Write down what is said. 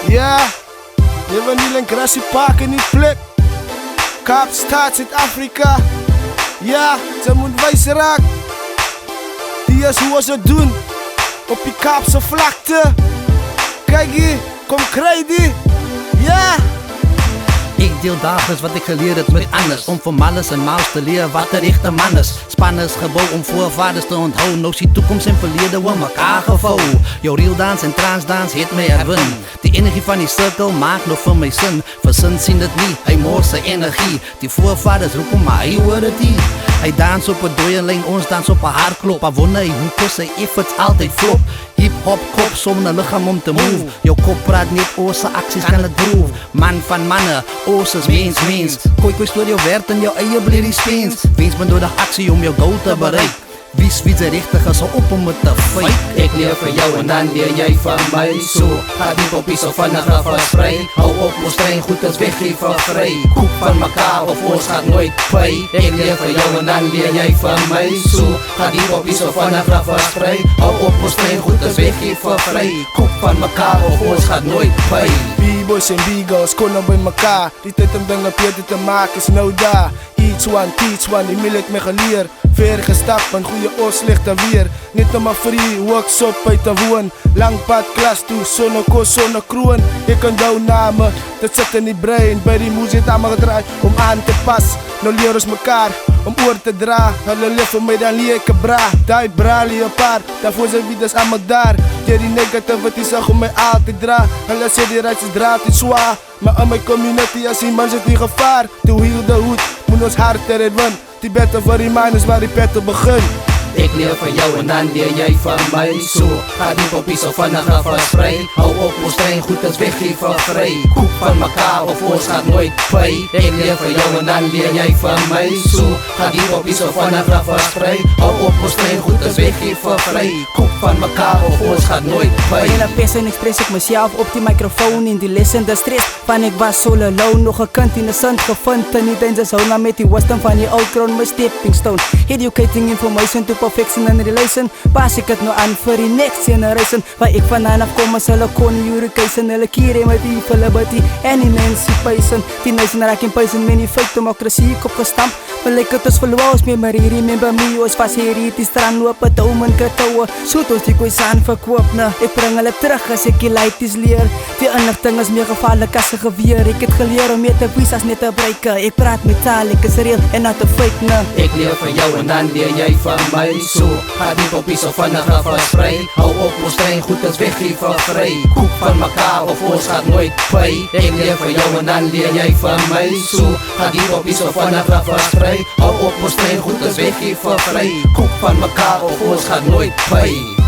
Ja, je wil niet een Grassy Park in die plek. Kaapstad, Zuid-Afrika. Ja, ze moet wijs raak. Die is hoe ze het doen. Op die Kaapse vlakte. Kijk hier, kom krijg die. Ja. Ik deel dagelijks wat ik geleerd heb met anders. Om van alles en maals te leren wat de echte man is. Spanners gebouw om voorvaders te onthouden. Nou zie toekomst en verleden we mekaar gevouwen. Jouw realdans en transdans het mij herwin. Die energie van die cirkel maakt nog voor mij zin. Verzin zien het niet, hij moort zijn energie. Die voorvaders roepen maar hij hoort het niet. Hij dans op een dode lijn, ons dans op een hardklop. Maar wanneer hij hoeken, zijn efforts altijd flop. Hip-hop kop zonder lichaam om te move. Jouw kop praat niet over zijn acties kan het groove. Man van mannen, oosters mens. Kooi door jouw werk en jouw eigen blerie speens. Wees men door de actie om jouw goal te bereiken. Wie de richtige zo op om het te fight. Ik leer van jou en dan leer jij van mij. Zo, ga diep op iets of van een graf verspreid. Hou op, ons trein goed als weggeven vrij. Koek van mekaar of ons gaat nooit pay. Ik leer van jou en dan leer jij van mij. Zo, ga diep op iets of van een graf verspreid. Hou op, ons trein goed als weggeven vrij. Koek van mekaar of ons gaat nooit pay. B-boys en B-girls konden bij elkaar. Die tijd om dingen beter te maken is nou daar. Each one, teach one, die mil ik me geleerd. Ver gestapt, een goede oos ligt er weer. Niet om een free workshop uit te woon. Lang pad klas toe, zonnekoos, zonnekroon. Ik kan douw namen, dat zit in die brein. Bij die moe zit aan me gedraaid om aan te pas. Nou leer ons mekaar om oor te dragen. Hulle leven mij dan leer ik een bra. Die bra lie een paar, daarvoor zijn wie dus aan me daar. Die negativity zag om mij aan te dragen. Hulle sê die reis is draad is zwaar. Maar in mijn community als die man zit in gevaar. Toe hield de hoed, moet ons hart erin win. Die beter voor die man is waar die petten begin. Ik leer van jou en dan leer jij van mij. Zo, ga diep op iets of van een graf verspreid. Hou op, ons trein goed als weggeven vrij. Koek van mekaar of ons gaat nooit pay. Ik leer van jou en dan leer jij van mij. Zo, ga diep op iets of van een graf verspreid. Hou op, ons trein goed als weggeven vrij. Koek van mekaar of ons gaat nooit pay. In een pers en express ik mezelf op die microfoon. In die les en de stress van ik was solo alone. Nog een kant in de zand gevonden. Niet eens zo naar met die wisdom van die old crown. My stepping stone, educating information to perfection and relation. Pas ik het nou aan voor die next generation. Waar ik vandaan afkom is hulle communication. Hulle kieren met die liberty en emancipation. Die nation raking person, many fake democratie kop gestampt. Maar lijkt het ons verloos, memory, remember me. Ons was hier, het is strand op het oom en katouwe. Soet ons die koeis aan verkoop, ik breng hulle terug als ik die leities leer. Die inlichting is meer gevaarlijk als een geweer. Ik het geleerd om meer te wees als net te breken. Ik praat met taal, ik is real en not a fake, Ik leer van jou en dan leer jij van mij. Zo, ga diep op iets of van een graf verspreid. Hou op, ons trein goed als weggeven vrij. Koek van mekaar of ons gaat nooit pay. Ik leer van jou en dan leer jij van mij. Zo, ga diep op iets of van een graf verspreid. Hou op, ons trein goed als weggeven vrij. Koek van mekaar of ons gaat nooit pay.